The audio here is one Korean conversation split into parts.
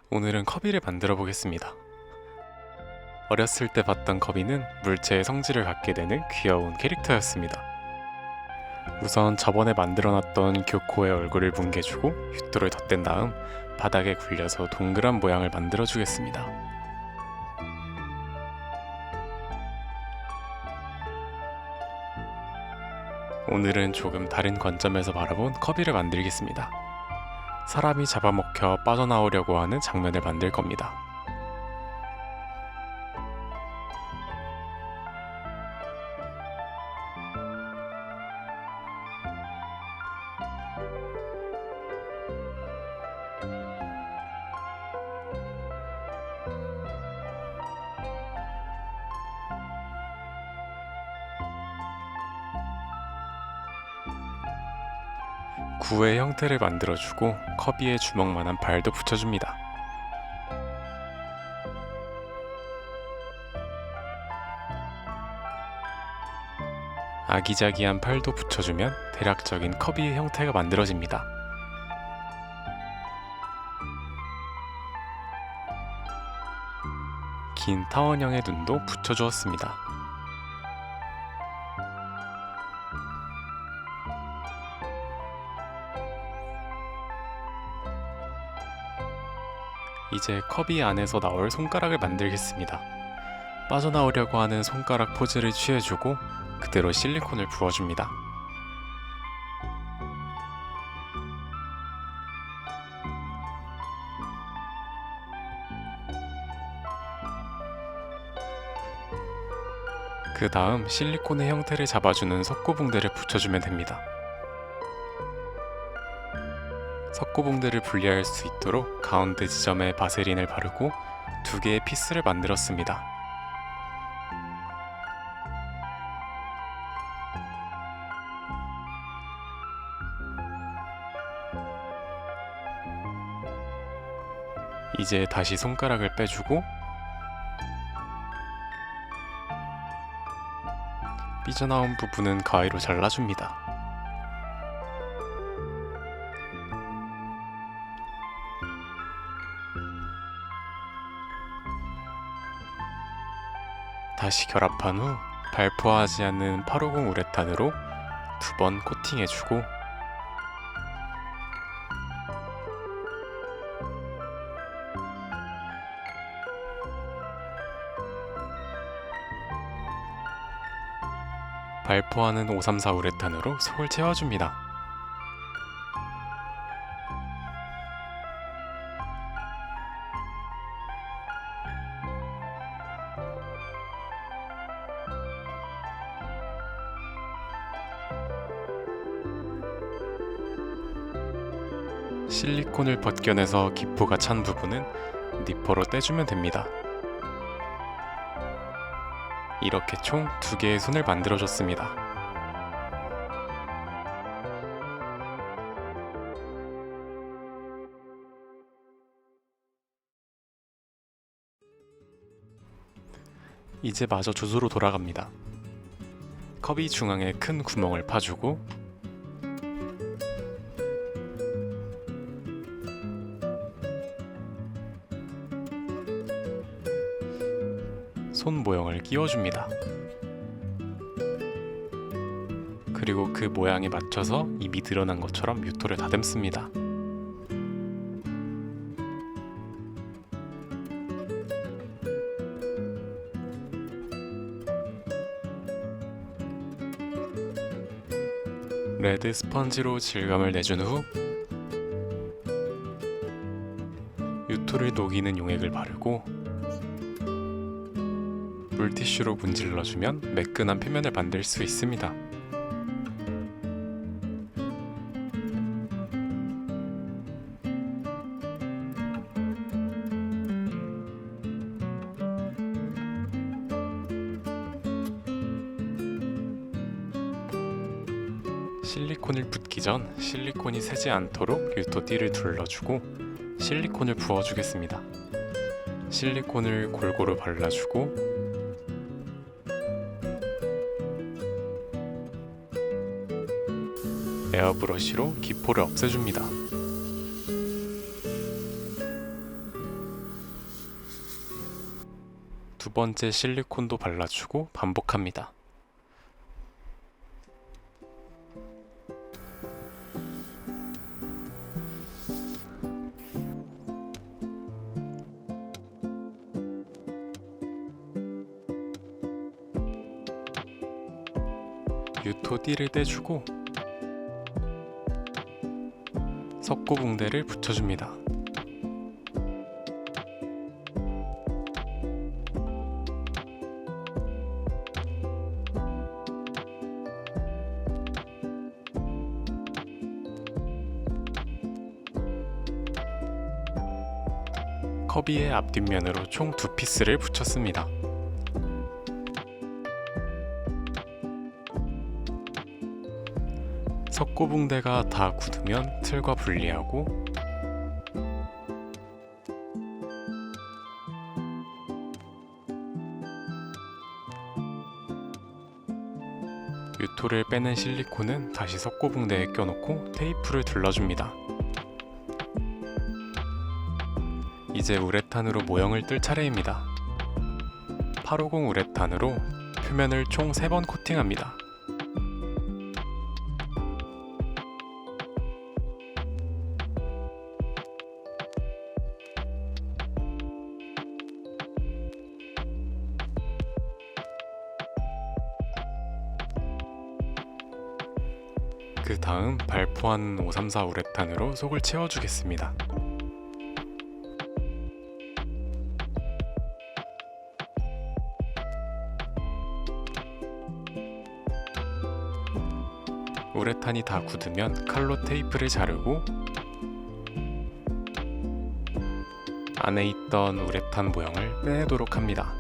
오늘은 커비를 만들어 보겠습니다. 어렸을 때 봤던 커비는 물체의 성질을 갖게 되는 귀여운 캐릭터였습니다. 우선 저번에 만들어놨던 교코의 얼굴을 뭉개주고 윷돌을 덧댄 다음 바닥에 굴려서 동그란 모양을 만들어 주겠습니다. 오늘은 조금 다른 관점에서 바라본 커비를 만들겠습니다. 사람이 잡아먹혀 빠져나오려고 하는 장면을 만들 겁니다. 구의 형태를 만들어주고 커비의 주먹만한 발도 붙여줍니다. 아기자기한 팔도 붙여주면 대략적인 커비의 형태가 만들어집니다. 긴 타원형의 눈도 붙여주었습니다. 이제 커비 안에서 나올 손가락을 만들겠습니다. 빠져나오려고 하는 손가락 포즈를 취해주고 그대로 실리콘을 부어줍니다. 그 다음 실리콘의 형태를 잡아주는 석고봉대를 붙여주면 됩니다. 석고봉대를 분리할 수 있도록 가운데 지점에 바세린을 바르고 두 개의 피스를 만들었습니다. 이제 다시 손가락을 빼주고 삐져나온 부분은 가위로 잘라줍니다. 다시 결합한 후 발포하지 않는 850 우레탄으로 2번 코팅해주고 발포하는 534 우레탄으로 속을 채워줍니다. 실리콘을 벗겨내서 기포가 찬 부분은 니퍼로 떼주면 됩니다. 이렇게 총 2개의 손을 만들어줬습니다. 이제 마저 주소로 돌아갑니다. 커비 중앙에 큰 구멍을 파주고 손 모형을 끼워줍니다. 그리고 그 모양에 맞춰서 입이 늘어난 것처럼 유토를 다듬습니다. 레드 스펀지로 질감을 내준 후 유토를 녹이는 용액을 바르고 물티슈로 문질러주면 매끈한 표면을 만들 수 있습니다. 실리콘을 붓기 전 실리콘이 새지 않도록 유토띠를 둘러주고 실리콘을 부어주겠습니다. 실리콘을 골고루 발라주고 에어브러쉬로 기포를 없애줍니다. 두 번째 실리콘도 발라주고 반복합니다. 유토 띠를 떼주고 석고붕대를 붙여줍니다. 커비의 앞뒷면으로 총 2피스를 붙였습니다. 석고붕대가 다 굳으면 틀과 분리하고 유토를 빼낸 실리콘은 다시 석고붕대에 껴놓고 테이프를 둘러줍니다. 이제 우레탄으로 모형을 뜰 차례입니다. 850 우레탄으로 표면을 총 3번 코팅합니다. 그 다음 발포한 534 우레탄으로 속을 채워주겠습니다. 우레탄이 다 굳으면 칼로 테이프를 자르고 안에 있던 우레탄 모형을 빼내도록 합니다.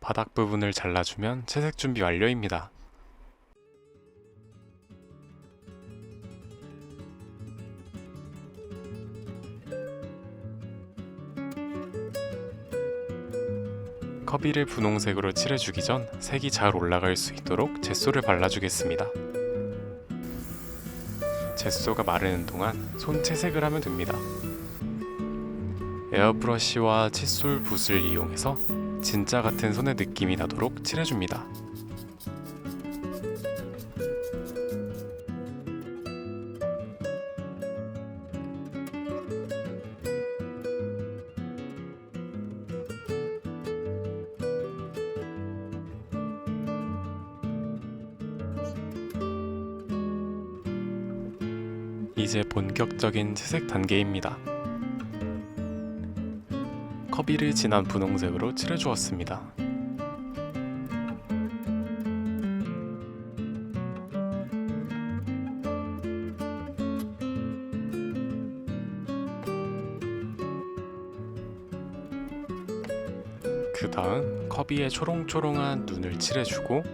바닥 부분을 잘라주면 채색 준비 완료입니다. 커비를 분홍색으로 칠해주기 전 색이 잘 올라갈 수 있도록 젯소를 발라주겠습니다. 젯소가 마르는 동안 손 채색을 하면 됩니다. 에어브러쉬와 칫솔 붓을 이용해서 진짜 같은 손의 느낌이 나도록 칠해줍니다. 이제 본격적인 채색 단계입니다. 커비를 진한 분홍색으로 칠해주었습니다. 그 다음 커비에 초롱초롱한 눈을 칠해주고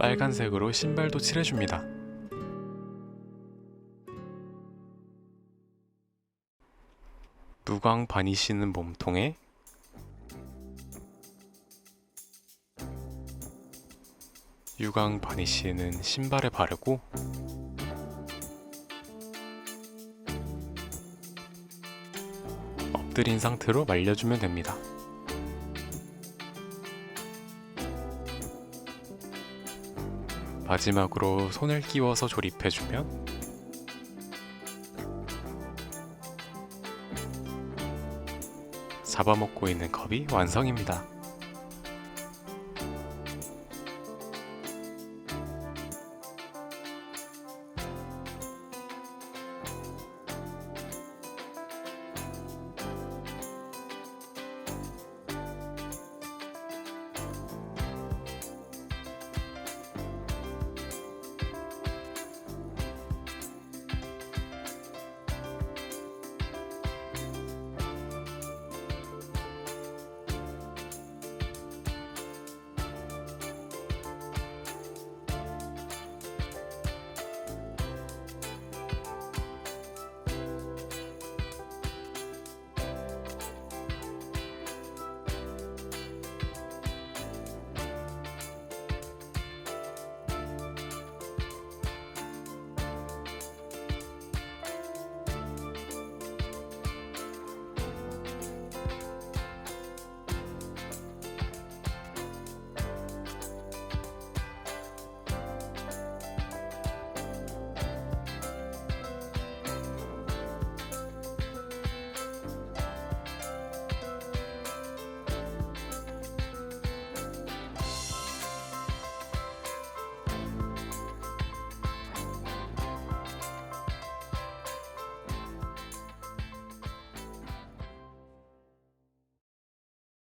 빨간색으로 신발도 칠해줍니다. 무광 바니쉬는 몸통에 유광 바니쉬는 신발에 바르고 엎드린 상태로 말려주면 됩니다. 마지막으로 손을 끼워서 조립해주면 잡아먹고 있는 컵이 완성입니다.